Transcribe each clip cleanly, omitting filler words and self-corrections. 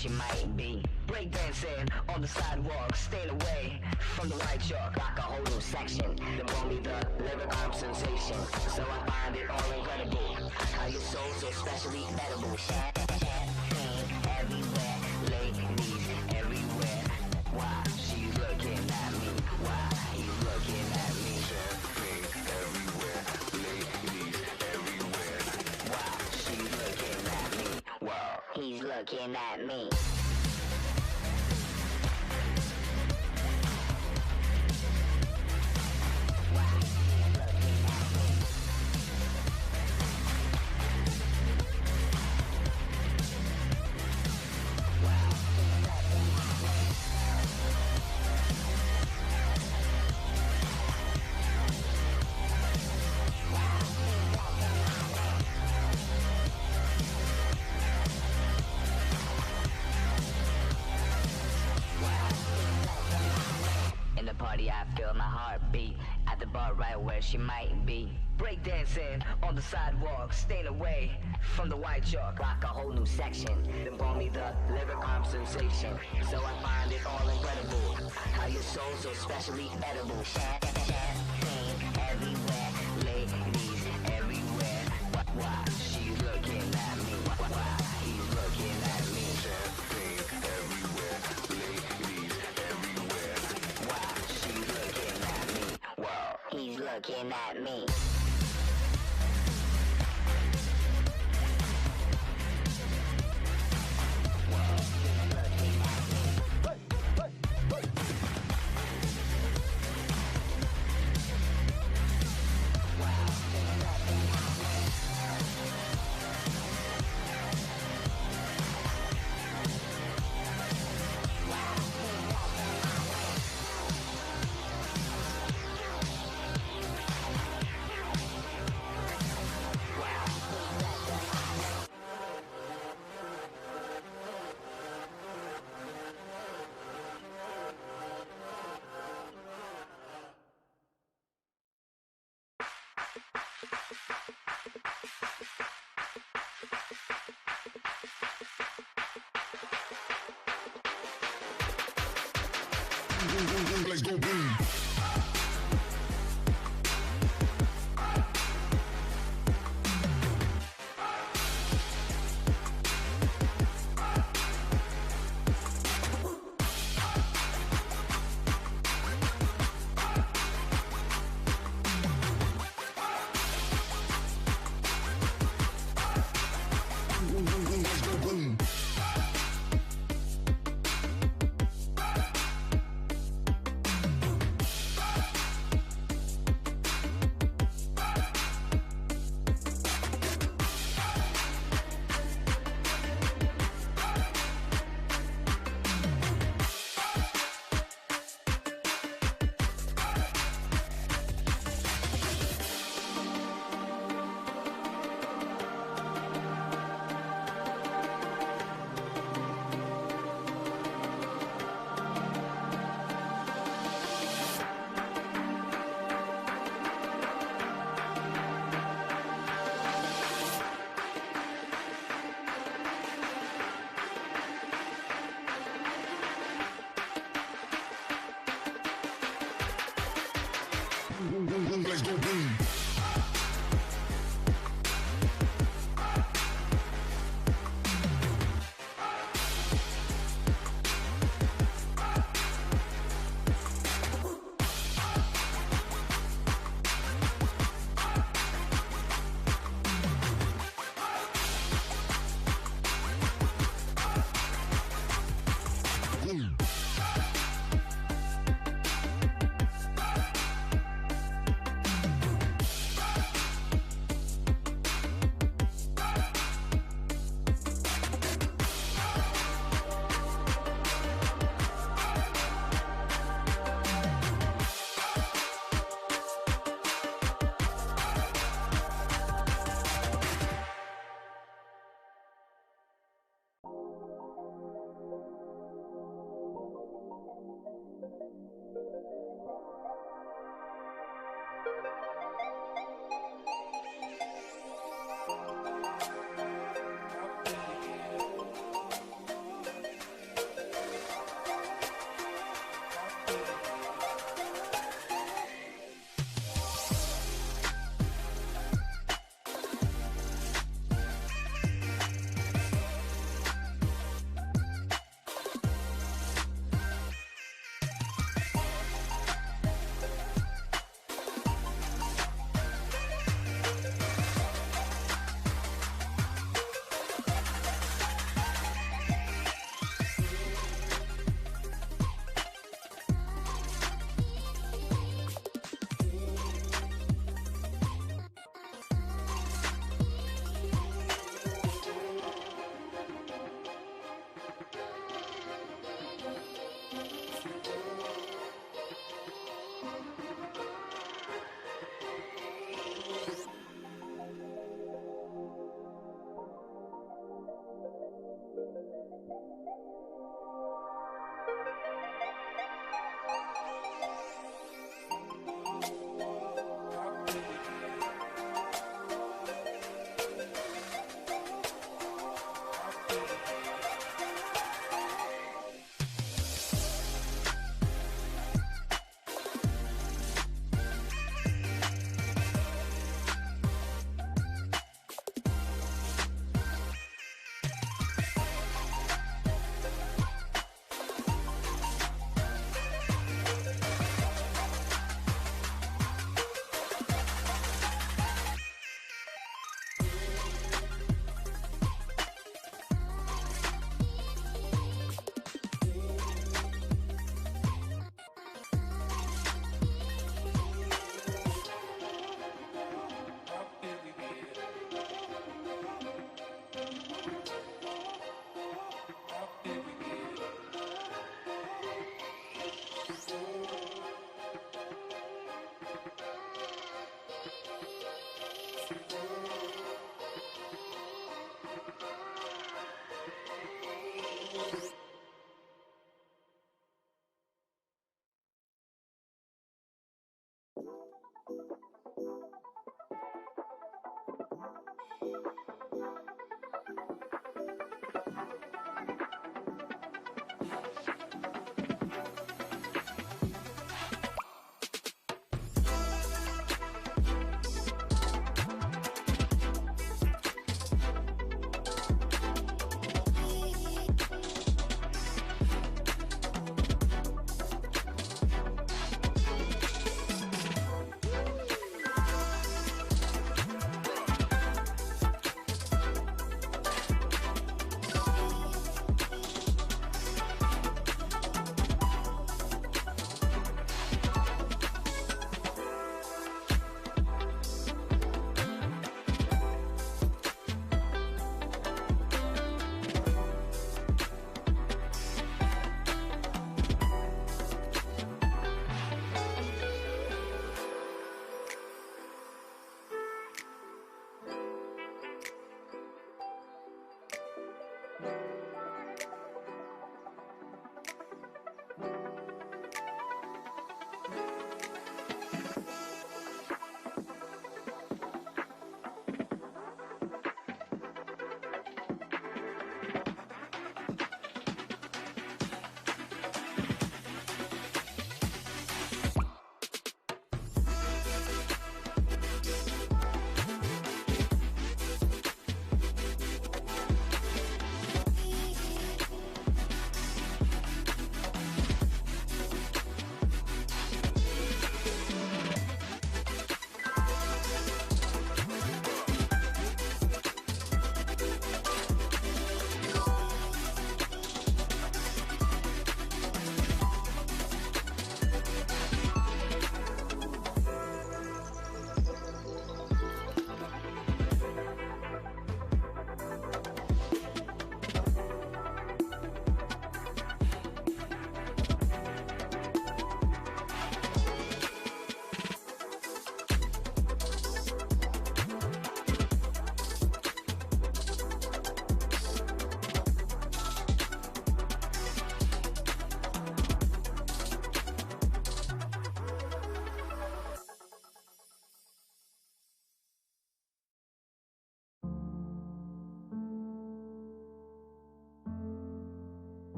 she might be breakdancing on the sidewalk, staying away from the white chalk like a whole new section. Then brought me the lyric arm sensation, so I find it all incredible how your soul so specially edible. Champagne everywhere, ladies everywhere. Why she's looking at me? Why he's looking at me? Champagne everywhere, ladies everywhere. looking at me. I feel my heartbeat at the bar right where she might be. Breakdancing on the sidewalk, staying away from the white chalk. Like a whole new section, then brought me the lyric arm sensation. So I find it all incredible, how your soul so specially edible. Champagne everywhere, ladies everywhere. Why she's looking at me? Why he's looking at me? Champagne everywhere, ladies everywhere. Why she's looking at me? Whoa, he's looking at me. Let's go boom. Let's go boom.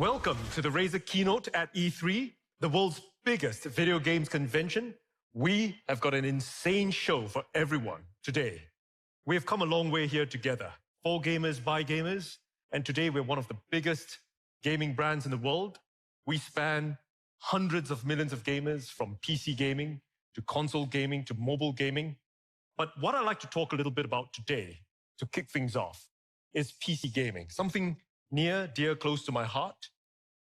Welcome to the Razer Keynote at E3, the world's biggest video games convention. We have got an insane show for everyone today. We have come a long way here together, for gamers, by gamers, and today we're one of the biggest gaming brands in the world. We span hundreds of millions of gamers, from PC gaming to console gaming to mobile gaming. But what I'd like to talk a little bit about today, to kick things off, is PC gaming, something near, dear, close to my heart,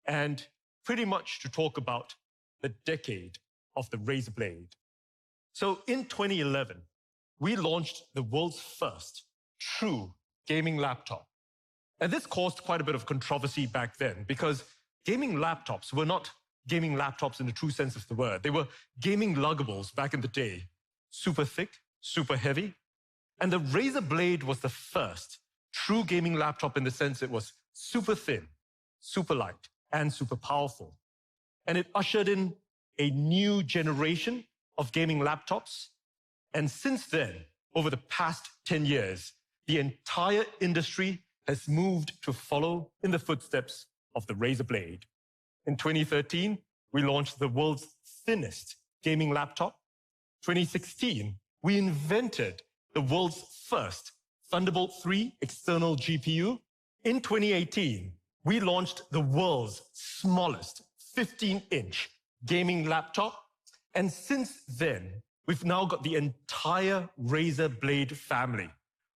and pretty much to talk about the decade of the Razer Blade. So in 2011, we launched the world's first true gaming laptop. And this caused quite a bit of controversy back then because gaming laptops were not gaming laptops in the true sense of the word. They were gaming luggables back in the day, super thick, super heavy. And the Razer Blade was the first true gaming laptop in the sense it was super thin, super light, and super powerful. And it ushered in a new generation of gaming laptops. And since then, over the past 10 years, the entire industry has moved to follow in the footsteps of the Razer Blade. In 2013, we launched the world's thinnest gaming laptop. 2016, we invented the world's first Thunderbolt 3 external GPU. In 2018, we launched the world's smallest 15-inch gaming laptop. And since then, we've now got the entire Razer Blade family.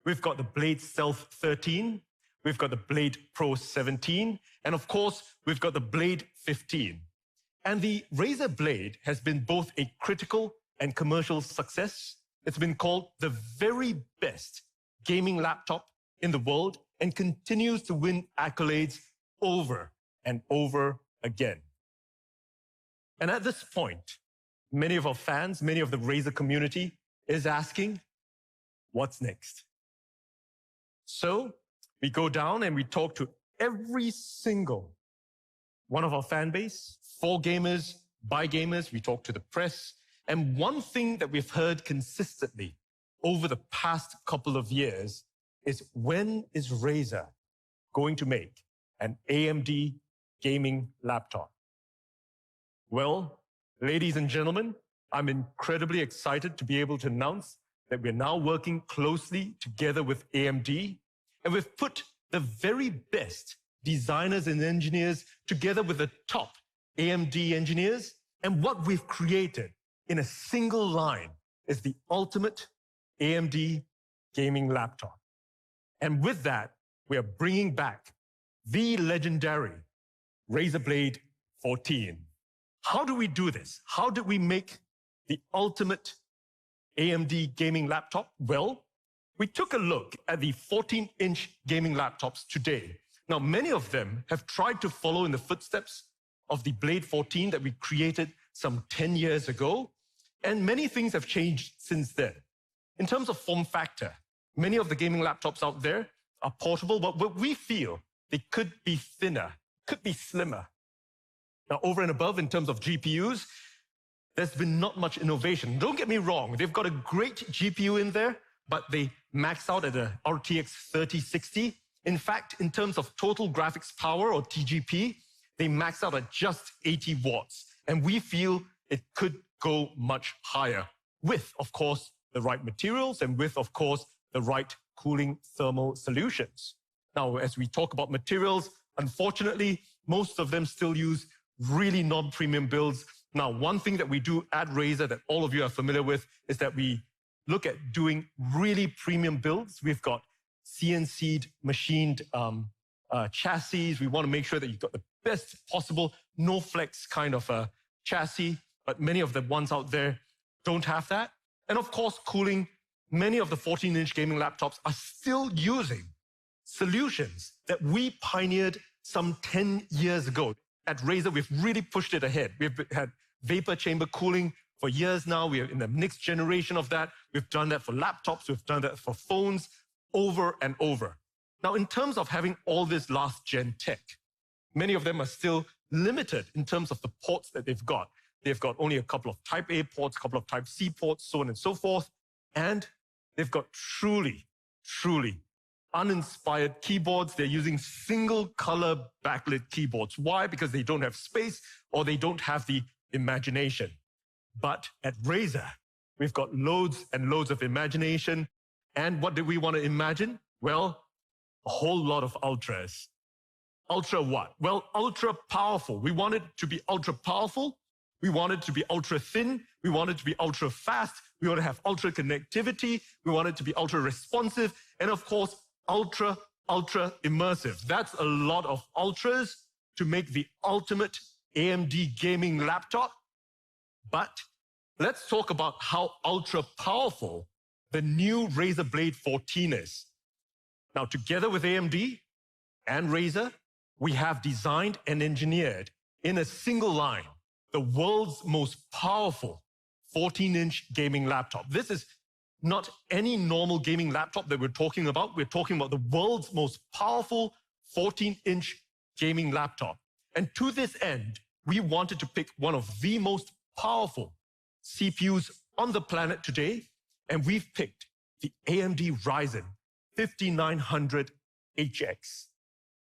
We've got the Blade Stealth 13, we've got the Blade Pro 17, and of course, we've got the Blade 15. And the Razer Blade has been both a critical and commercial success. It's been called the very best gaming laptop in the world and continues to win accolades over and over again. And at this point, many of our fans, many of the Razer community is asking, what's next? So we go down and we talk to every single one of our fan base, for gamers, by gamers. We talk to the press. And one thing that we've heard consistently over the past couple of years is, when is Razer going to make an AMD gaming laptop? Well, ladies and gentlemen, I'm incredibly excited to be able to announce that we're now working closely together with AMD, and we've put the very best designers and engineers together with the top AMD engineers, and what we've created in a single line is the ultimate AMD gaming laptop. And with that, we are bringing back the legendary Razer Blade 14. How do we do this? How did we make the ultimate AMD gaming laptop? Well, we took a look at the 14-inch gaming laptops today. Now, many of them have tried to follow in the footsteps of the Blade 14 that we created some 10 years ago, and many things have changed since then. In terms of form factor, many of the gaming laptops out there are portable, but we feel they could be thinner, could be slimmer. Now, over and above, in terms of GPUs, there's been not much innovation. Don't get me wrong, they've got a great GPU in there, but they max out at a RTX 3060. In fact, in terms of total graphics power, or TGP, they max out at just 80 watts. And we feel it could go much higher with, of course, the right materials and with, of course, the right cooling thermal solutions. Now, as we talk about materials, unfortunately, most of them still use really non-premium builds. Now, one thing that we do at Razer that all of you are familiar with is that we look at doing really premium builds. We've got CNC'd machined chassis. We want to make sure that you've got the best possible no flex kind of a chassis, but many of the ones out there don't have that. And of course, cooling. Many of the 14-inch gaming laptops are still using solutions that we pioneered some 10 years ago. At Razer, we've really pushed it ahead. We've had vapor chamber cooling for years now. We are in the next generation of that. We've done that for laptops. We've done that for phones, over and over. Now, in terms of having all this last-gen tech, many of them are still limited in terms of the ports that they've got. They've got only a couple of Type A ports, a couple of Type C ports, so on and so forth. And they've got truly uninspired keyboards. They're using single color backlit keyboards. Why? Because they don't have space or they don't have the imagination. But at Razer, we've got loads and loads of imagination. And what do we want to imagine? Well, a whole lot of ultras. Ultra what? Well, ultra powerful. We want it to be ultra powerful. We want it to be ultra thin. We want it to be ultra fast. We want to have ultra connectivity. We want it to be ultra responsive. And of course, ultra immersive. That's a lot of ultras to make the ultimate AMD gaming laptop. But let's talk about how ultra powerful the new Razer Blade 14 is. Now, together with AMD and Razer, we have designed and engineered in a single line the world's most powerful 14-inch gaming laptop. This is not any normal gaming laptop that we're talking about. We're talking about the world's most powerful 14-inch gaming laptop. And to this end, we wanted to pick one of the most powerful CPUs on the planet today, and we've picked the AMD Ryzen 5900HX.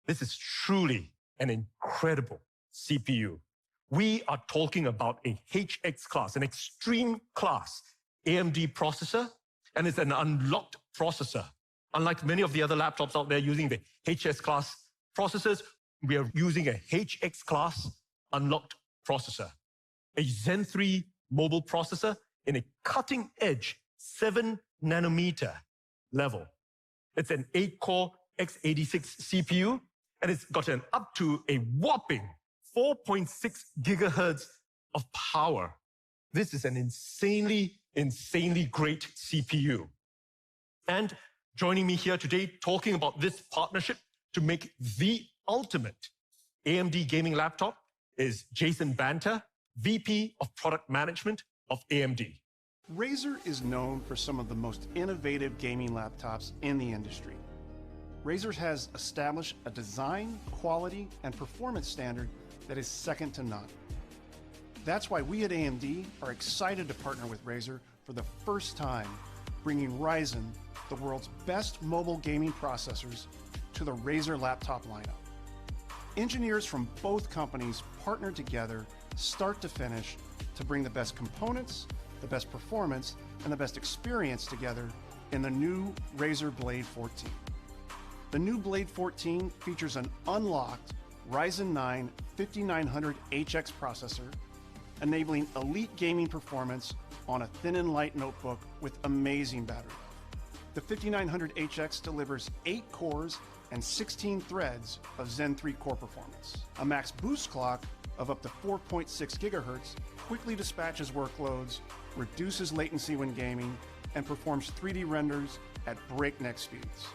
This is truly an incredible CPU. We are talking about a HX class, an extreme class AMD processor, and it's an unlocked processor. Unlike many of the other laptops out there using the HS class processors, we are using a HX class unlocked processor, a Zen 3 mobile processor in a cutting-edge 7-nanometer level. It's an 8-core x86 CPU, and it's got up to a whopping 4.6 gigahertz of power. This is an insanely great CPU. And joining me here today talking about this partnership to make the ultimate AMD gaming laptop is Jason Banter, VP of Product Management of AMD. Razer is known for some of the most innovative gaming laptops in the industry. Razer has established a design, quality, and performance standard that is second to none. That's why we at AMD are excited to partner with Razer for the first time, bringing Ryzen, the world's best mobile gaming processors, to the Razer laptop lineup. Engineers from both companies partnered together, start to finish, to bring the best components, the best performance, and the best experience together in the new Razer Blade 14. The new Blade 14 features an unlocked Ryzen 9 5900HX processor, enabling elite gaming performance on a thin and light notebook with amazing battery life. The 5900HX delivers 8 cores and 16 threads of Zen 3 core performance. A max boost clock of up to 4.6 gigahertz quickly dispatches workloads, reduces latency when gaming, and performs 3D renders at breakneck speeds.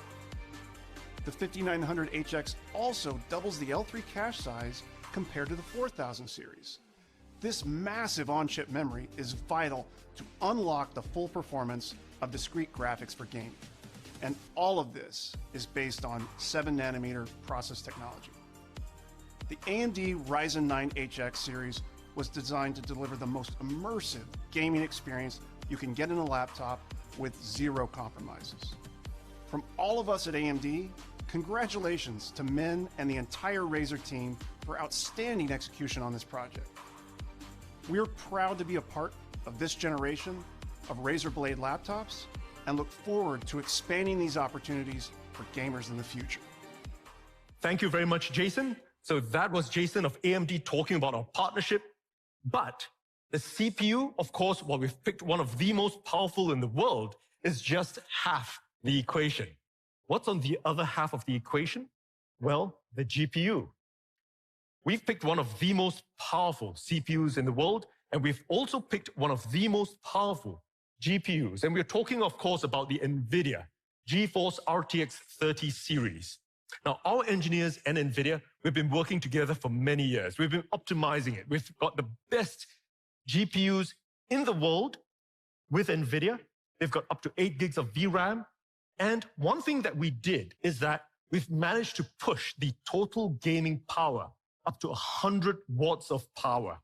The 5900HX also doubles the L3 cache size compared to the 4000 series. This massive on-chip memory is vital to unlock the full performance of discrete graphics for gaming. And all of this is based on 7-nanometer process technology. The AMD Ryzen 9 HX series was designed to deliver the most immersive gaming experience you can get in a laptop with zero compromises. From all of us at AMD, congratulations to Min and the entire Razer team for outstanding execution on this project. We're proud to be a part of this generation of Razer Blade laptops and look forward to expanding these opportunities for gamers in the future. Thank you very much, Jason. So that was Jason of AMD talking about our partnership. But the CPU, of course, while we've picked one of the most powerful in the world, is just half the equation. What's on the other half of the equation? Well, the GPU. We've picked one of the most powerful CPUs in the world, and we've also picked one of the most powerful GPUs. And we're talking, of course, about the NVIDIA GeForce RTX 30 series. Now, our engineers and NVIDIA, we've been working together for many years. We've been optimizing it. We've got the best GPUs in the world with NVIDIA. They've got up to 8 gigs of VRAM. And one thing that we did is that we've managed to push the total gaming power up to 100 watts of power.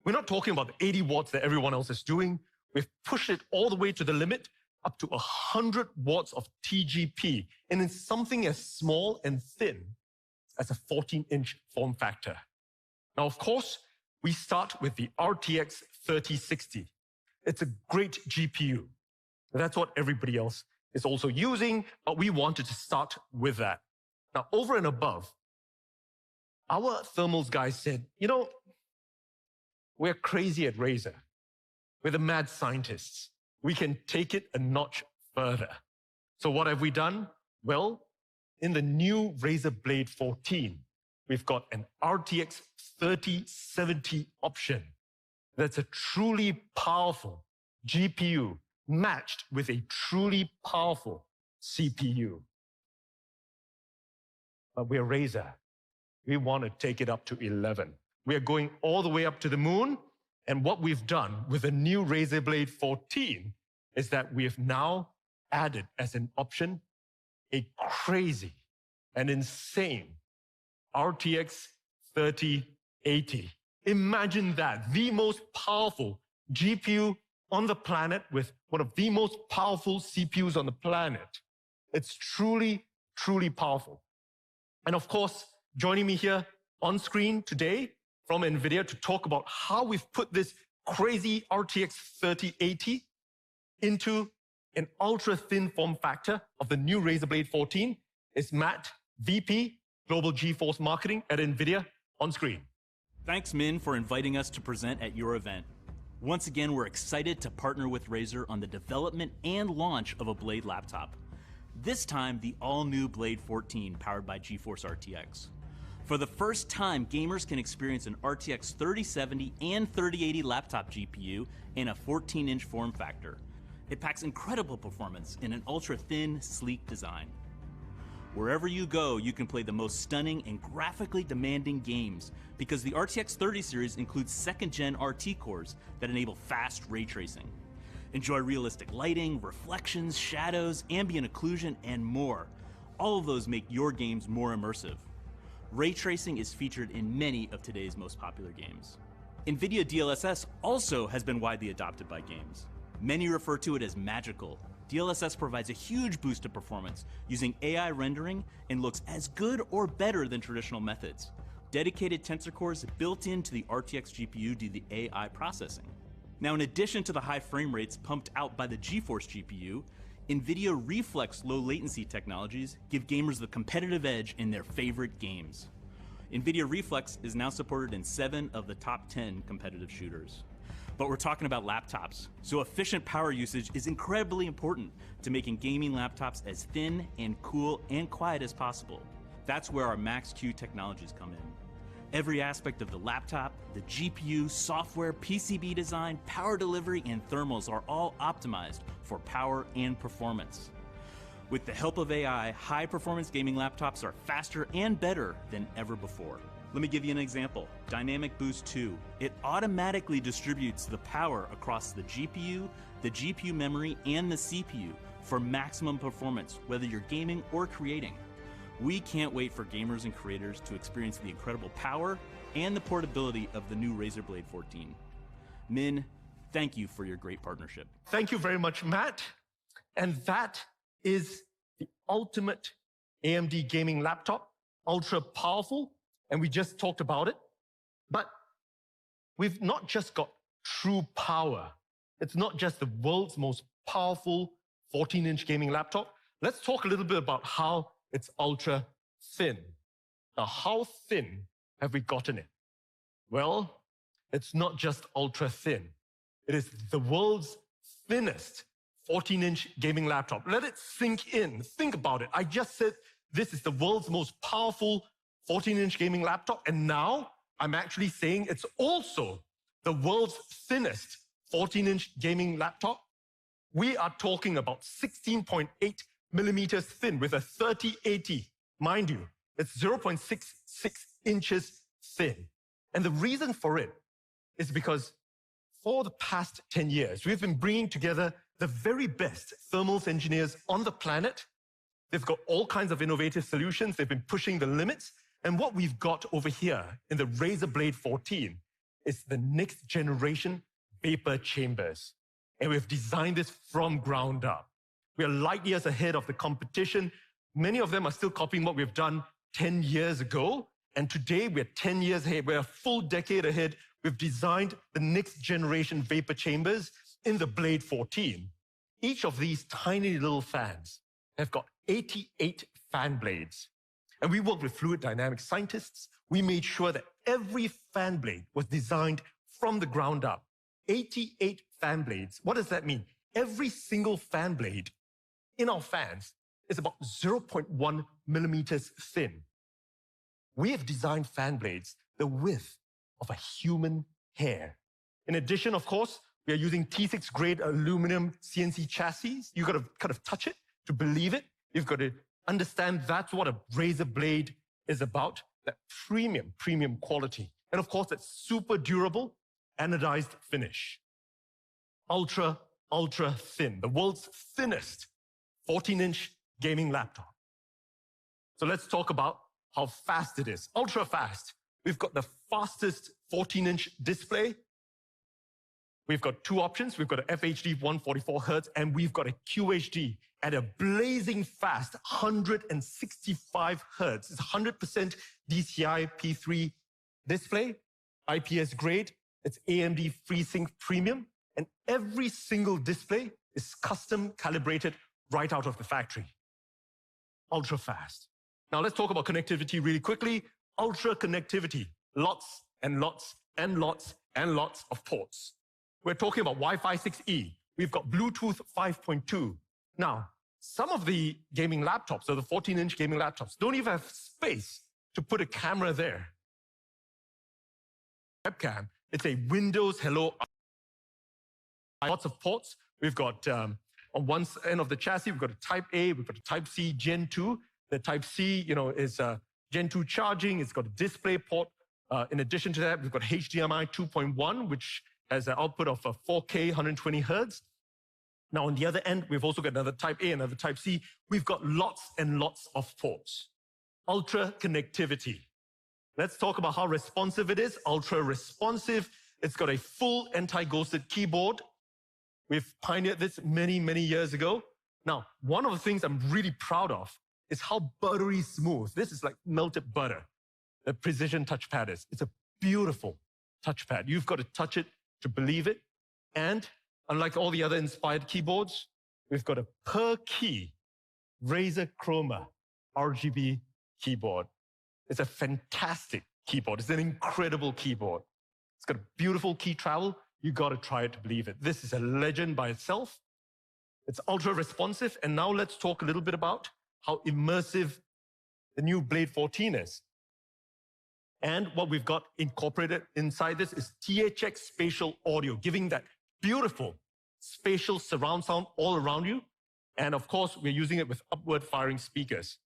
We're not talking about the 80 watts that everyone else is doing. We've pushed it all the way to the limit, up to 100 watts of TGP, and in something as small and thin as a 14-inch form factor. Now, of course, we start with the RTX 3060. It's a great GPU. That's what everybody else is also using, but we wanted to start with that. Now, over and above, our thermals guys said, we're crazy at Razer. We're the mad scientists. We can take it a notch further. So what have we done? Well, in the new Razer Blade 14, we've got an RTX 3070 option. That's a truly powerful GPU matched with a truly powerful CPU. But we're Razer. We want to take it up to 11. We are going all the way up to the moon. And what we've done with the new Razer Blade 14 is that we have now added as an option a crazy and insane RTX 3080. Imagine that, the most powerful GPU on the planet with one of the most powerful CPUs on the planet. It's truly, truly powerful. And of course, joining me here on screen today from NVIDIA to talk about how we've put this crazy RTX 3080 into an ultra-thin form factor of the new Razer Blade 14 is Matt, VP, Global GeForce Marketing at NVIDIA, on screen. Thanks, Min, for inviting us to present at your event. Once again, we're excited to partner with Razer on the development and launch of a Blade laptop. This time, the all-new Blade 14 powered by GeForce RTX. For the first time, gamers can experience an RTX 3070 and 3080 laptop GPU in a 14-inch form factor. It packs incredible performance in an ultra-thin, sleek design. Wherever you go, you can play the most stunning and graphically demanding games because the RTX 30 series includes second-gen RT cores that enable fast ray tracing. Enjoy realistic lighting, reflections, shadows, ambient occlusion, and more. All of those make your games more immersive. Ray tracing is featured in many of today's most popular games. NVIDIA DLSS also has been widely adopted by games. Many refer to it as magical. DLSS provides a huge boost to performance using AI rendering and looks as good or better than traditional methods. Dedicated tensor cores built into the RTX GPU do the AI processing. Now, in addition to the high frame rates pumped out by the GeForce GPU, NVIDIA Reflex low latency technologies give gamers the competitive edge in their favorite games. NVIDIA Reflex is now supported in 7 of the top 10 competitive shooters. But we're talking about laptops, so efficient power usage is incredibly important to making gaming laptops as thin and cool and quiet as possible. That's where our Max-Q technologies come in. Every aspect of the laptop, the GPU, software, PCB design, power delivery, and thermals are all optimized for power and performance. With the help of AI, high-performance gaming laptops are faster and better than ever before. Let me give you an example. Dynamic Boost 2. It automatically distributes the power across the GPU memory, and the CPU for maximum performance, whether you're gaming or creating. We can't wait for gamers and creators to experience the incredible power and the portability of the new Razer Blade 14. Min, thank you for your great partnership. Thank you very much, Matt. And that is the ultimate AMD gaming laptop, ultra powerful, and we just talked about it. But we've not just got true power. It's not just the world's most powerful 14-inch gaming laptop. Let's talk a little bit about how it's ultra thin. Now, how thin have we gotten it? Well, it's not just ultra thin. It is the world's thinnest 14-inch gaming laptop. Let it sink in. Think about it. I just said this is the world's most powerful 14-inch gaming laptop, and now I'm actually saying it's also the world's thinnest 14-inch gaming laptop. We are talking about 16.8 millimeters thin with a 3080. Mind you, it's 0.66 inches thin. And the reason for it is because for the past 10 years, we've been bringing together the very best thermals engineers on the planet. They've got all kinds of innovative solutions. They've been pushing the limits. And what we've got over here in the Razer Blade 14 is the next generation vapor chambers. And we've designed this from ground up. We are light years ahead of the competition. Many of them are still copying what we've done 10 years ago. And today we're 10 years ahead. We're a full decade ahead. We've designed the next generation vapor chambers in the Blade 14. Each of these tiny little fans have got 88 fan blades. And we worked with fluid dynamics scientists. We made sure that every fan blade was designed from the ground up. 88 fan blades. What does that mean? Every single fan blade in our fans is about 0.1 millimeters thin. We have designed fan blades the width of a human hair. In addition, of course, we are using T6 grade aluminum CNC chassis. You've got to kind of touch it to believe it. You've got to understand that's what a Razer blade is about, that premium quality. And of course, that super durable anodized finish. Ultra thin, the world's thinnest 14-inch gaming laptop. So let's talk about how fast it is. Ultra fast. We've got the fastest 14-inch display. We've got two options. We've got a FHD 144 Hertz, and we've got a QHD at a blazing fast 165 Hertz. It's 100% DCI P3 display, IPS grade. It's AMD FreeSync Premium, and every single display is custom calibrated right out of the factory. Ultra fast. Now let's talk about connectivity really quickly. Ultra connectivity, lots and lots and lots and lots of ports. We're talking about Wi-Fi 6E. We've got Bluetooth 5.2. Now, some of the gaming laptops, or the 14-inch gaming laptops, don't even have space to put a camera there. Webcam, it's a Windows Hello. Lots of ports. We've got, on one end of the chassis, we've got a Type A, we've got a Type C Gen 2. The Type C, is Gen 2 charging. It's got a display port. In addition to that, we've got HDMI 2.1, which has an output of 4K, 120 Hertz. Now, on the other end, we've also got another Type A, another Type C. We've got lots and lots of ports. Ultra connectivity. Let's talk about how responsive it is. Ultra responsive. It's got a full anti-ghosted keyboard. We've pioneered this many, many years ago. Now, one of the things I'm really proud of is how buttery smooth. This is like melted butter. The precision touchpad is. It's a beautiful touchpad. You've got to touch it to believe it. And unlike all the other inspired keyboards, we've got a per key Razer Chroma RGB keyboard. It's a fantastic keyboard. It's an incredible keyboard. It's got a beautiful key travel. You got to try it to believe it. This is a legend by itself. It's ultra responsive. And now let's talk a little bit about how immersive the new Blade 14 is. And what we've got incorporated inside this is THX spatial audio, giving that beautiful spatial surround sound all around you. And of course, we're using it with upward firing speakers.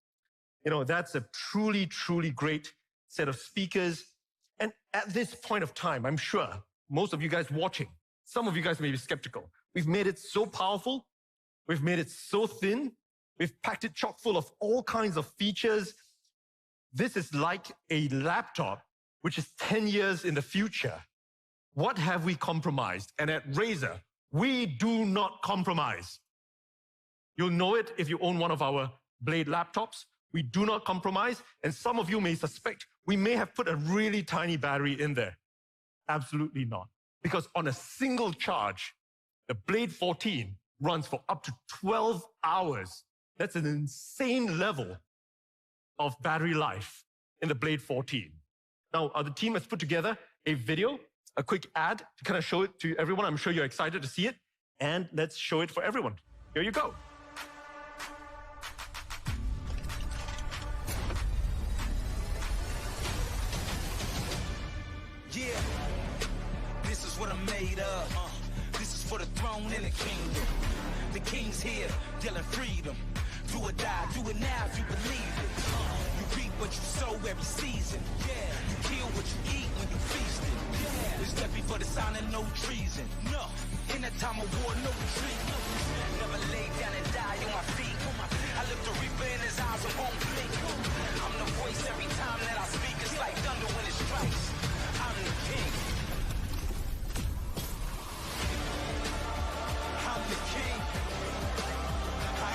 That's a truly, truly great set of speakers. And at this point of time, I'm sure most of you guys watching, some of you guys may be skeptical. We've made it so powerful. We've made it so thin. We've packed it chock full of all kinds of features. This is like a laptop, which is 10 years in the future. What have we compromised? And at Razer, we do not compromise. You'll know it if you own one of our Blade laptops. We do not compromise. And some of you may suspect we may have put a really tiny battery in there. Absolutely not. Because on a single charge, the Blade 14 runs for up to 12 hours. That's an insane level of battery life in the Blade 14. Now, the team has put together a video, a quick ad to kind of show it to everyone. I'm sure you're excited to see it. And let's show it for everyone. Here you go. Yeah, this is what I'm made of. This is for the throne and the kingdom. The king's here, yelling freedom. Do or die, do it now if you believe it. You reap what you sow every season. Yeah, you kill what you eat when you feasting. Yeah, it's left before the sign of no treason. No, in that time of war, no retreat. Never lay down and die on my feet. I look the reaper in his eyes and won't blink. I'm the voice every time that I speak. It's like thunder when it strikes. I'm the king. I'm the king. I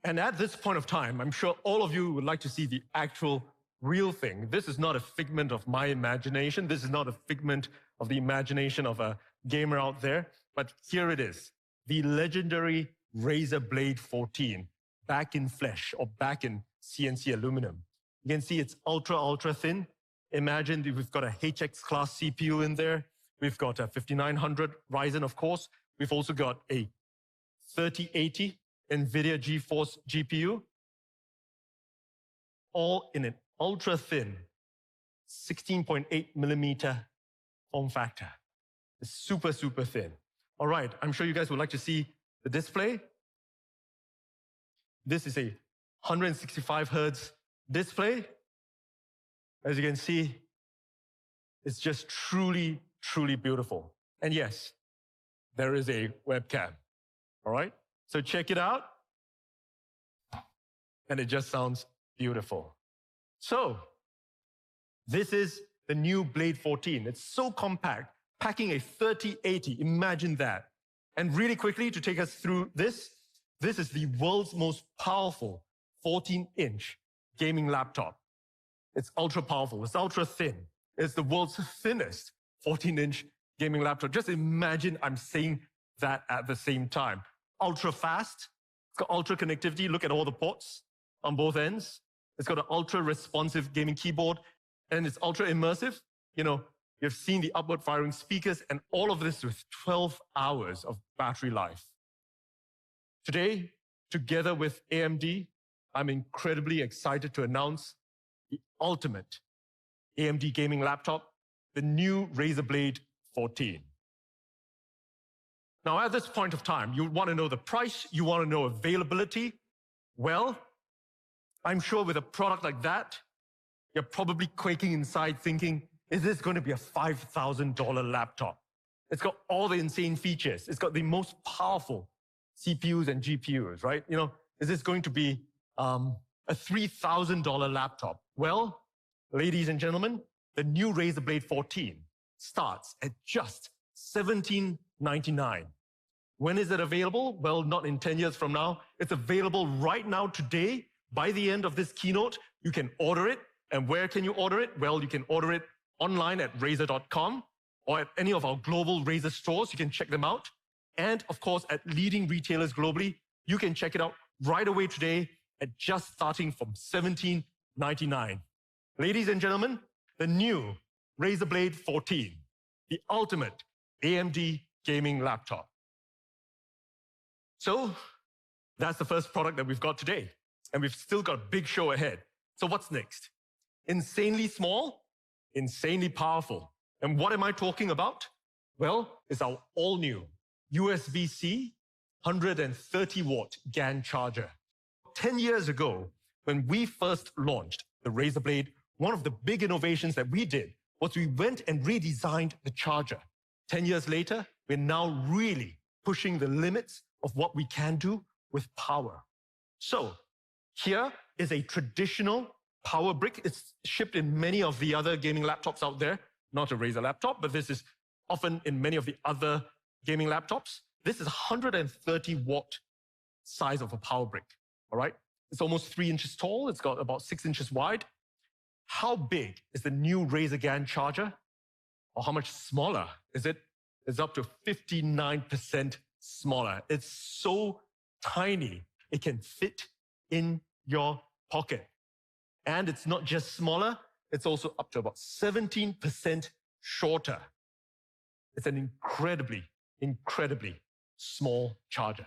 And at this point of time, I'm sure all of you would like to see the actual real thing. This is not a figment of my imagination. This is not a figment of the imagination of a gamer out there. But here it is, the legendary Razer Blade 14, back in flesh or back in CNC aluminum. You can see it's ultra thin. Imagine we've got a HX class CPU in there. We've got a 5900 Ryzen, of course. We've also got a 3080 NVIDIA GeForce GPU, all in an ultra thin 16.8 millimeter form factor. It's super thin. All right, I'm sure you guys would like to see the display. This is a 165 Hertz display. As you can see, it's just truly beautiful. And yes, there is a webcam. All right, so check it out. And it just sounds beautiful. So, this is the new Blade 14. It's so compact, packing a 3080, imagine that. And really quickly, to take us through this is the world's most powerful 14-inch gaming laptop. It's ultra powerful, it's ultra thin. It's the world's thinnest 14-inch gaming laptop. Just imagine I'm saying that at the same time. Ultra fast, it's got ultra connectivity. Look at all the ports on both ends. It's got an ultra responsive gaming keyboard, and it's ultra immersive. You know, you've seen the upward firing speakers, and all of this with 12 hours of battery life. Today, together with AMD, I'm incredibly excited to announce the ultimate AMD gaming laptop, the new Razer Blade 14. Now, at this point of time, you want to know the price, you want to know availability. Well, I'm sure with a product like that, you're probably quaking inside thinking, is this going to be a $5,000 laptop? It's got all the insane features. It's got the most powerful CPUs and GPUs, right? You know, is this going to be a $3,000 laptop? Well, ladies and gentlemen, the new Razer Blade 14 starts at just $1,799. When is it available? Well, not in 10 years from now. It's available right now today. By the end of this keynote, you can order it. And where can you order it? Well, you can order it online at Razer.com or at any of our global Razer stores. You can check them out. And of course, at leading retailers globally, you can check it out right away today at just starting from $1,799. Ladies and gentlemen, the new Razer Blade 14, the ultimate AMD gaming laptop. So that's the first product that we've got today. And we've still got a big show ahead. So what's next? Insanely small, insanely powerful. And what am I talking about? Well, it's our all-new USB-C 130-watt GAN charger. 10 years ago, when we first launched the Razer Blade, one of the big innovations that we did was we went and redesigned the charger. 10 years later, we're now really pushing the limits of what we can do with power. So here is a traditional power brick. It's shipped in many of the other gaming laptops out there. Not a Razer laptop, but this is often in many of the other gaming laptops. This is 130-watt size of a power brick, all right? It's almost 3 inches tall. It's got about 6 inches wide. How big is the new Razer GAN charger? Or how much smaller is it? It's up to 59% smaller. It's so tiny, it can fit in your pocket. And it's not just smaller, it's also up to about 17% shorter. It's an incredibly small charger.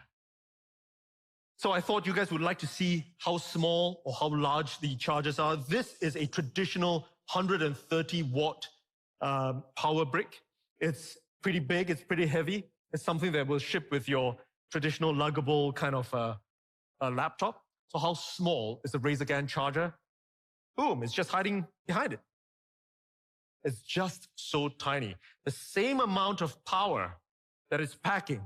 So I thought you guys would like to see how small or how large the chargers are. This is a traditional 130-watt power brick. It's pretty big, it's pretty heavy. It's something that will ship with your traditional luggable kind of a laptop. So how small is the Razer GAN charger? Boom, it's just hiding behind it. It's just so tiny. The same amount of power that it's packing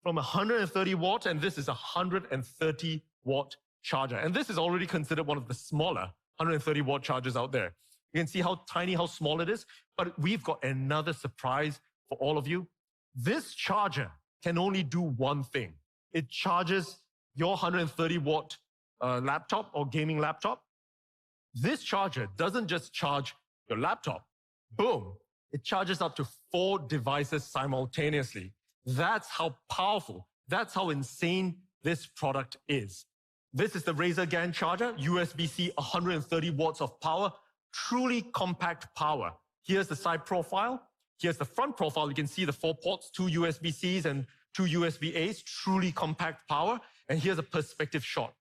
from 130 watts, and this is a 130-watt charger. And this is already considered one of the smaller 130-watt chargers out there. You can see how tiny, how small it is. But we've got another surprise for all of you. This charger can only do one thing. It charges your 130 watt laptop or gaming laptop, this charger doesn't just charge your laptop. Boom, it charges up to 4 devices simultaneously. That's how powerful, that's how insane this product is. This is the Razer GAN charger, USB-C 130 watts of power, truly compact power. Here's the side profile. Here's the front profile. You can see the 4 ports, 2 USB-Cs and 2 USB-As, truly compact power. And here's a perspective shot.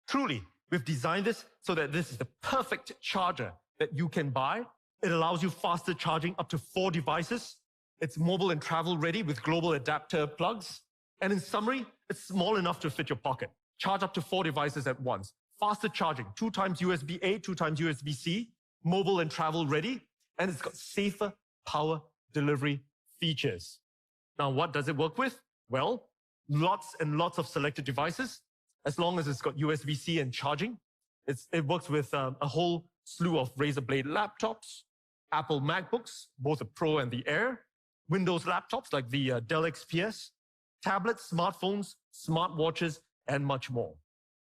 Truly, we've designed this so that this is the perfect charger that you can buy. It allows you faster charging up to 4 devices. It's mobile and travel ready with global adapter plugs. And in summary, it's small enough to fit your pocket. Charge up to 4 devices at once. Faster charging, 2 times USB-A, 2 times USB-C, mobile and travel ready. And it's got safer power delivery features. Now, what does it work with? Well, lots and lots of selected devices. As long as it's got USB-C and charging, it works with a whole slew of Razer Blade laptops, Apple MacBooks, both the Pro and the Air, Windows laptops like the Dell XPS, tablets, smartphones, smartwatches, and much more.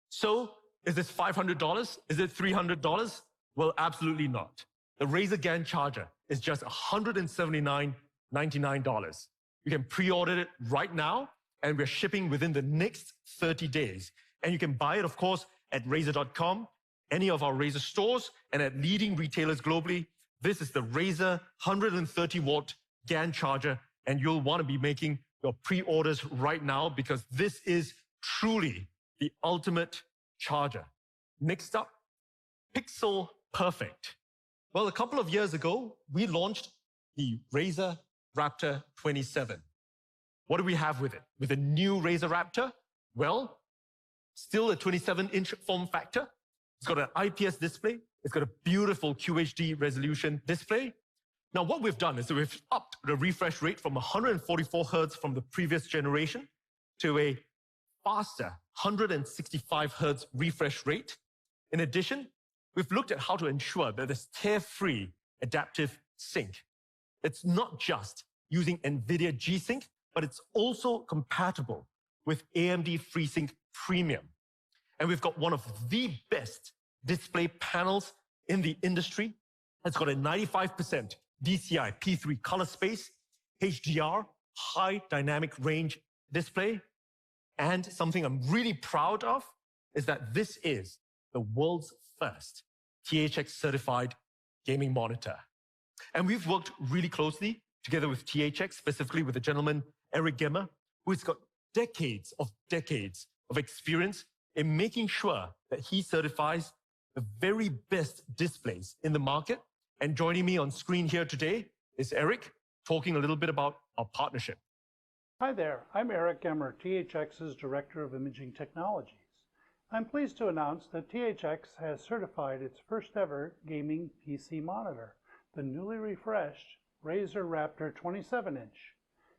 So, is this $500? Is it $300? Well, absolutely not. The Razer GAN charger is just $179.99. You can pre-order it right now, and we're shipping within the next 30 days. And you can buy it, of course, at Razer.com, any of our Razer stores, and at leading retailers globally. This is the Razer 130 watt GAN charger, and you'll want to be making your pre-orders right now because this is truly the ultimate charger. Next up, Pixel Perfect. Well, a couple of years ago, we launched the Razer Raptor 27. What do we have with it? With the new Razer Raptor? Well, still a 27-inch form factor. It's got an IPS display. It's got a beautiful QHD resolution display. Now, what we've done is that we've upped the refresh rate from 144 Hertz from the previous generation to a faster 165 Hertz refresh rate. In addition, we've looked at how to ensure that there's tear-free adaptive sync. It's not just using NVIDIA G-Sync, but it's also compatible with AMD FreeSync Premium. And we've got one of the best display panels in the industry. It's got a 95% DCI P3 color space, HDR, high dynamic range display. And something I'm really proud of is that this is the world's first THX certified gaming monitor. And we've worked really closely together with THX, specifically with the gentleman, Eric Gemmer, who's got decades of experience in making sure that he certifies the very best displays in the market. And joining me on screen here today is Eric, talking a little bit about our partnership. Hi there, I'm Eric Gemmer, THX's Director of Imaging Technologies. I'm pleased to announce that THX has certified its first ever gaming PC monitor, the newly refreshed Razer Raptor 27-inch.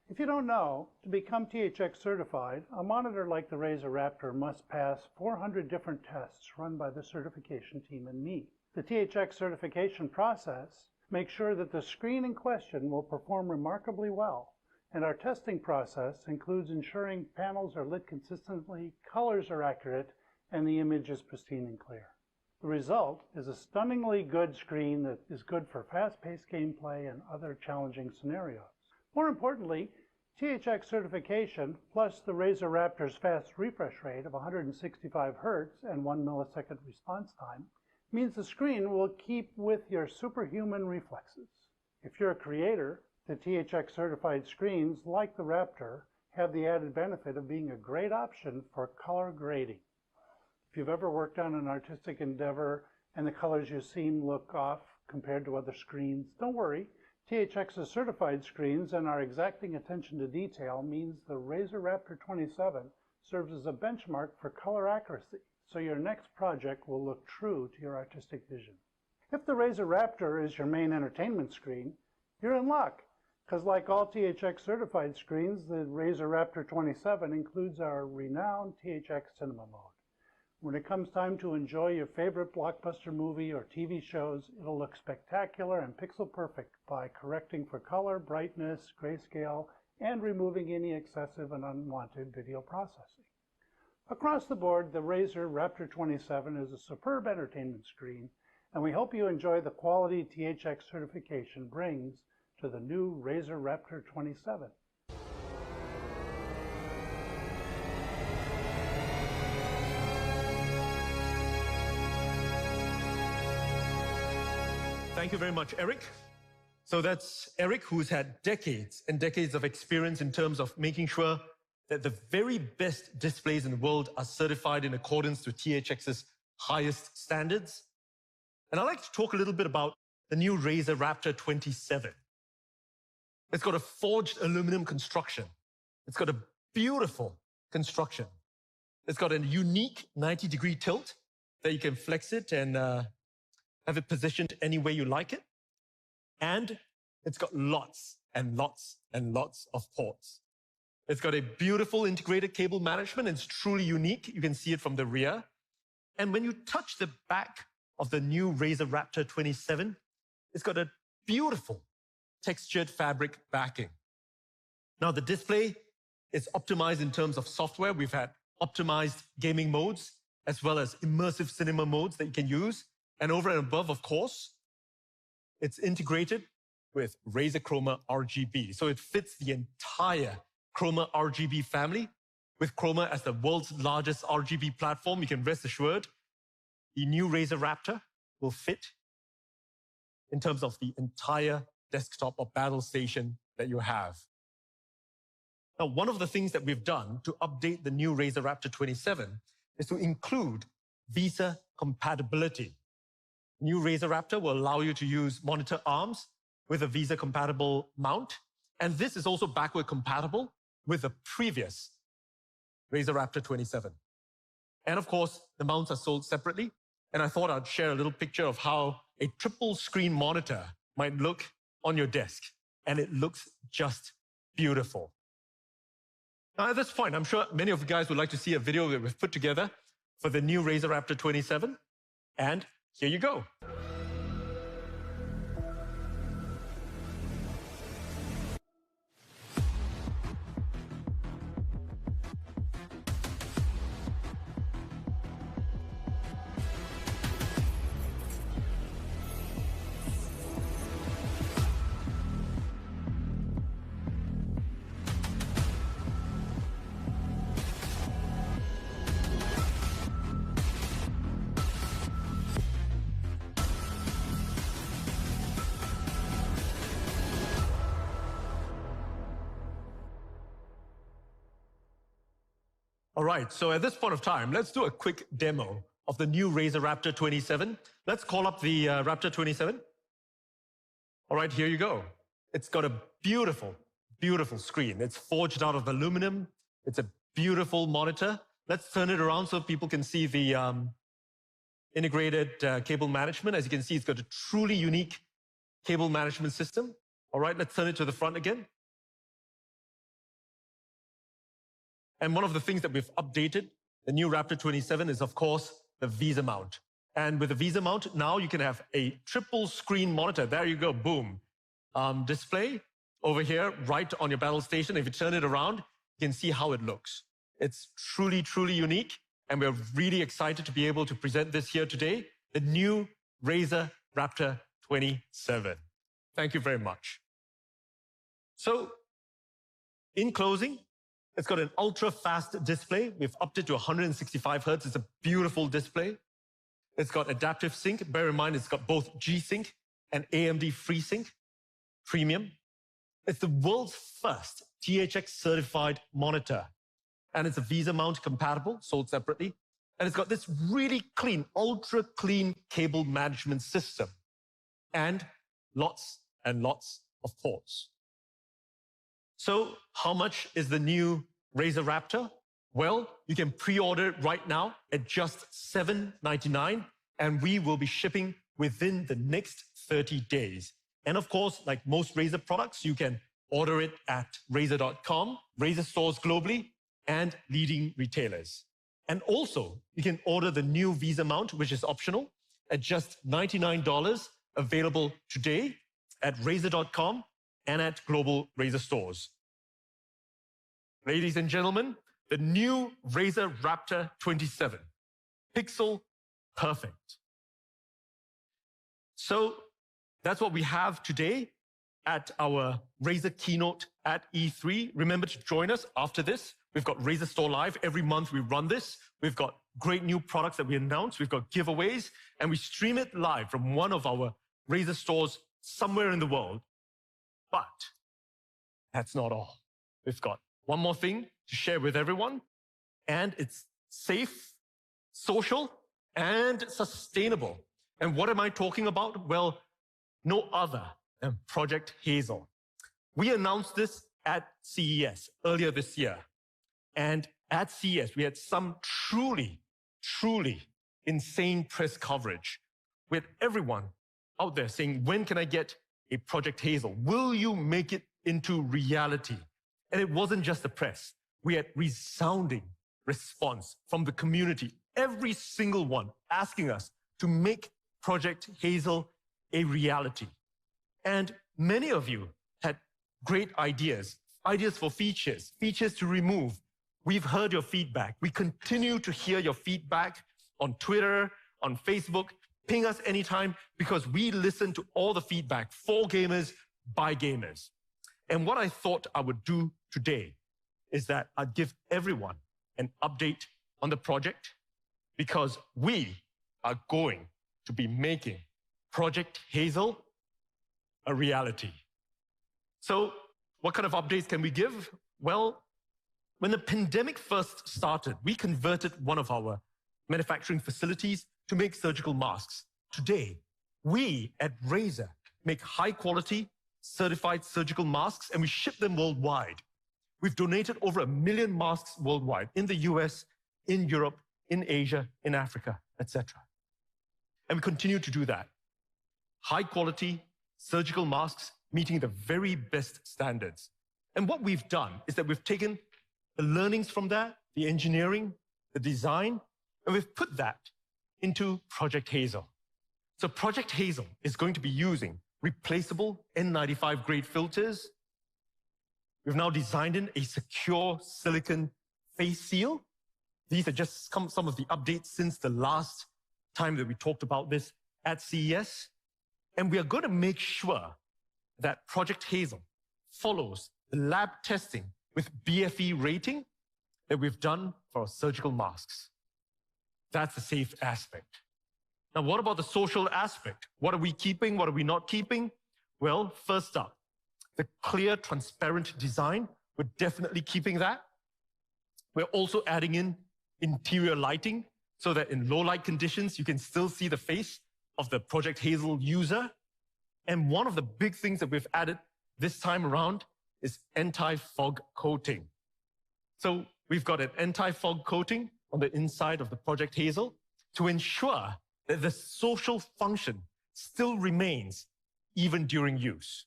If you don't know, to become THX certified, a monitor like the Razer Raptor must pass 400 different tests run by the certification team and me. The THX certification process makes sure that the screen in question will perform remarkably well, and our testing process includes ensuring panels are lit consistently, colors are accurate, and the image is pristine and clear. The result is a stunningly good screen that is good for fast-paced gameplay and other challenging scenarios. More importantly, THX certification plus the Razer Raptor's fast refresh rate of 165 Hz and 1 millisecond response time means the screen will keep with your superhuman reflexes. If you're a creator, the THX certified screens, like the Raptor, have the added benefit of being a great option for color grading. If you've ever worked on an artistic endeavor and the colors you see look off compared to other screens, don't worry. THX's certified screens and our exacting attention to detail means the Razer Raptor 27 serves as a benchmark for color accuracy, so your next project will look true to your artistic vision. If the Razer Raptor is your main entertainment screen, you're in luck, because like all THX certified screens, the Razer Raptor 27 includes our renowned THX Cinema mode. When it comes time to enjoy your favorite blockbuster movie or TV shows, it'll look spectacular and pixel perfect by correcting for color, brightness, grayscale, and removing any excessive and unwanted video processing. Across the board, the Razer Raptor 27 is a superb entertainment screen, and we hope you enjoy the quality THX certification brings to the new Razer Raptor 27. Thank you very much, Eric. So that's Eric, who's had decades and decades of experience in terms of making sure that the very best displays in the world are certified in accordance to THX's highest standards. And I'd like to talk a little bit about the new Razer Raptor 27. It's got a forged aluminum construction. It's got a beautiful construction. It's got a unique 90-degree tilt that you can flex it and have it positioned any way you like it. And it's got lots and lots and lots of ports. It's got a beautiful integrated cable management. It's truly unique. You can see it from the rear. And when you touch the back of the new Razer Raptor 27, it's got a beautiful textured fabric backing. Now, the display is optimized in terms of software. We've had optimized gaming modes, as well as immersive cinema modes that you can use. And over and above, of course, it's integrated with Razer Chroma RGB. So it fits the entire Chroma RGB family. With Chroma as the world's largest RGB platform, you can rest assured the new Razer Raptor will fit in terms of the entire desktop or battle station that you have. Now, one of the things that we've done to update the new Razer Raptor 27 is to include VESA compatibility. New Razer Raptor will allow you to use monitor arms with a VESA-compatible mount, and this is also backward compatible with the previous Razer Raptor 27. And of course, the mounts are sold separately, and I thought I'd share a little picture of how a triple screen monitor might look on your desk, and it looks just beautiful. Now, at this point, I'm sure many of you guys would like to see a video that we've put together for the new Razer Raptor 27, and here you go. All right, so at this point of time, let's do a quick demo of the new Razer Raptor 27. Let's call up the Raptor 27. All right, here you go. It's got a beautiful, beautiful screen. It's forged out of aluminum. It's a beautiful monitor. Let's turn it around so people can see the integrated cable management. As you can see, it's got a truly unique cable management system. All right, let's turn it to the front again. And one of the things that we've updated, the new Raptor 27, is, of course, the VESA mount. And with the VESA mount, now you can have a triple screen monitor. There you go, boom. Display over here, right on your battle station. If you turn it around, you can see how it looks. It's truly, truly unique. And we're really excited to be able to present this here today, the new Razer Raptor 27. Thank you very much. So, in closing, it's got an ultra-fast display. We've upped it to 165 Hertz. It's a beautiful display. It's got adaptive sync. Bear in mind, it's got both G-Sync and AMD FreeSync Premium. It's the world's first THX-certified monitor. And it's a VESA mount compatible, sold separately. And it's got this really clean, ultra-clean cable management system. And lots and lots of ports. So how much is the new Razer Raptor? Well, you can pre-order it right now at just $799, and we will be shipping within the next 30 days. And of course, like most Razer products, you can order it at Razer.com, Razer stores globally, and leading retailers. And also, you can order the new VESA mount, which is optional, at just $99, available today at Razer.com and at global Razer stores. Ladies and gentlemen, the new Razer Raptor 27. Pixel perfect. So that's what we have today at our Razer Keynote at E3. Remember to join us after this. We've got Razer Store Live. Every month we run this. We've got great new products that we announce. We've got giveaways, and we stream it live from one of our Razer stores somewhere in the world. But that's not all. We've got one more thing to share with everyone, and it's safe, social, and sustainable. And what am I talking about? Well, no other than Project Hazel. We announced this at CES earlier this year. And at CES, we had some truly insane press coverage with everyone out there saying, when can I get a Project Hazel? Will you make it into reality? And it wasn't just the press. We had resounding response from the community, every single one asking us to make Project Hazel a reality. And many of you had great ideas for features to remove. We've heard your feedback. We continue to hear your feedback on Twitter, on Facebook. Ping us anytime because we listen to all the feedback for gamers, by gamers. And what I thought I would do today is that I'd give everyone an update on the project because we are going to be making Project Hazel a reality. So what kind of updates can we give? Well, when the pandemic first started, we converted one of our manufacturing facilities to make surgical masks. Today, we at Razer make high-quality, certified surgical masks, and we ship them worldwide. We've donated over 1 million masks worldwide in the US, in Europe, in Asia, in Africa, etc. And we continue to do that. High-quality surgical masks meeting the very best standards. And what we've done is that we've taken the learnings from that, the engineering, the design, and we've put that into Project Hazel. So Project Hazel is going to be using replaceable N95 grade filters. We've now designed in a secure silicon face seal. These are just some of the updates since the last time that we talked about this at CES. And we are going to make sure that Project Hazel follows the lab testing with BFE rating that we've done for our surgical masks. That's the safe aspect. Now, what about the social aspect? What are we keeping? What are we not keeping? Well, first up, the clear, transparent design. We're definitely keeping that. We're also adding in interior lighting so that in low light conditions, you can still see the face of the Project Hazel user. And one of the big things that we've added this time around is anti-fog coating. So we've got an anti-fog coating on the inside of the Project Hazel to ensure that the social function still remains even during use.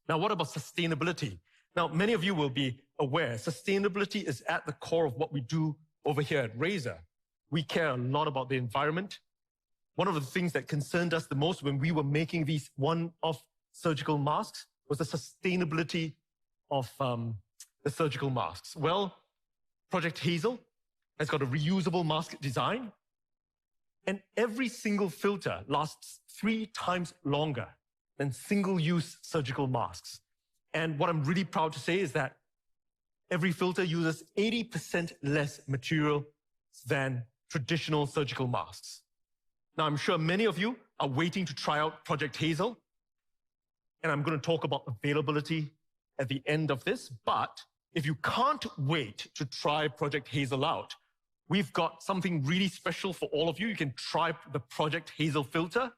Now, what about sustainability? Now, many of you will be aware, sustainability is at the core of what we do over here at Razer. We care a lot about the environment. One of the things that concerned us the most when we were making these one-off surgical masks was the sustainability of the surgical masks. Well, Project Hazel has got a reusable mask design, and every single filter lasts 3 times longer than single-use surgical masks. And what I'm really proud to say is that every filter uses 80% less material than traditional surgical masks. Now, I'm sure many of you are waiting to try out Project Hazel, and I'm going to talk about availability at the end of this. But if you can't wait to try Project Hazel out, we've got something really special for all of you. You can try the Project Hazel filter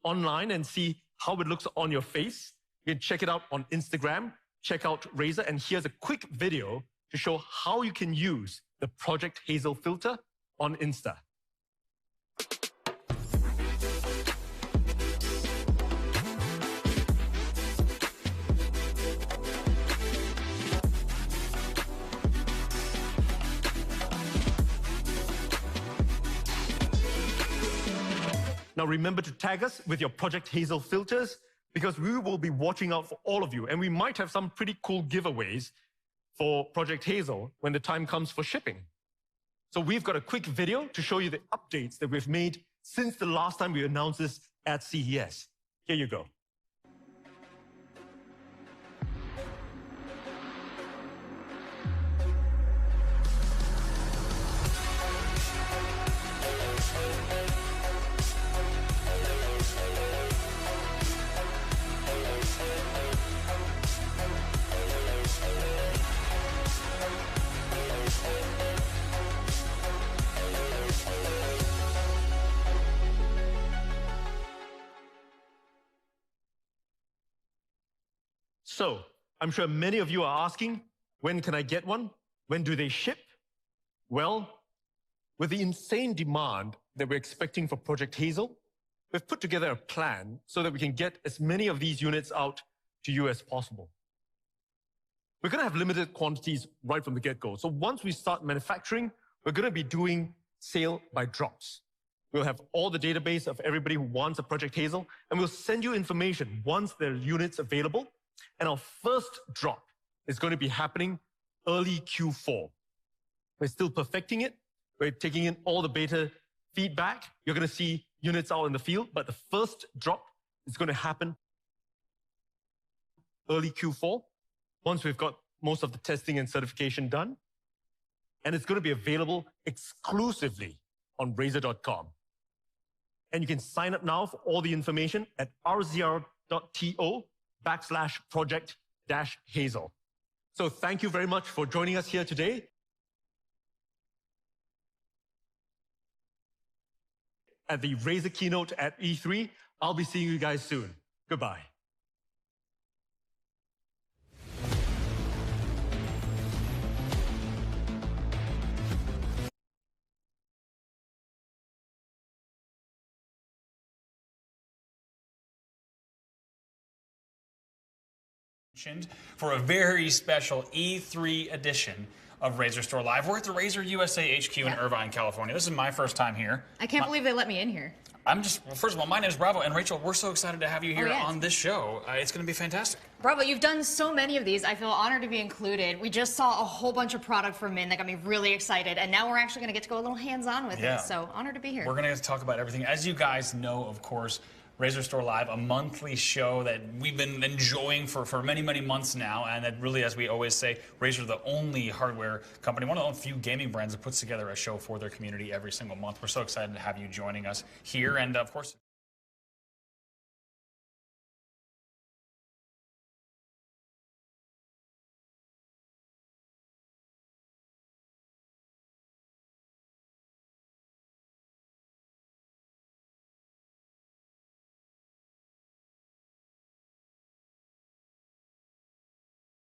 online and see how it looks on your face. You can check it out on Instagram, check out Razer, and here's a quick video to show how you can use the Project Hazel filter on Insta. Now remember to tag us with your Project Hazel filters because we will be watching out for all of you, and we might have some pretty cool giveaways for Project Hazel when the time comes for shipping. So we've got a quick video to show you the updates that we've made since the last time we announced this at CES. Here you go. So, I'm sure many of you are asking, when can I get one? When do they ship? Well, with the insane demand that we're expecting for Project Hazel, we've put together a plan so that we can get as many of these units out to you as possible. We're going to have limited quantities right from the get-go. So once we start manufacturing, we're going to be doing sale by drops. We'll have all the database of everybody who wants a Project Hazel, and we'll send you information once there are units available. And our first drop is going to be happening early Q4. We're still perfecting it. We're taking in all the beta feedback. You're going to see units out in the field, but the first drop is going to happen early Q4, once we've got most of the testing and certification done. And it's going to be available exclusively on Razer.com. And you can sign up now for all the information at rzr.to/project-hazel. So thank you very much for joining us here today. At the Razer Keynote at E3. I'll be seeing you guys soon. Goodbye. For a very special E3 edition of Razer Store Live. We're at the Razer USA HQ in Irvine, California. This is my first time here. I can't believe they let me in here. Well, first of all, my name is Bravo, and Rachel, we're so excited to have you here on this show. It's going to be fantastic. Bravo, you've done so many of these. I feel honored to be included. We just saw a whole bunch of product from Min that got me really excited, and now we're actually going to get to go a little hands-on with it. So honored to be here. We're going to talk about everything. As you guys know, of course, Razer Store Live, a monthly show that we've been enjoying for many, many months now, and that really, as we always say, Razer, the only hardware company, one of the only few gaming brands that puts together a show for their community every single month. We're so excited to have you joining us here, and of course...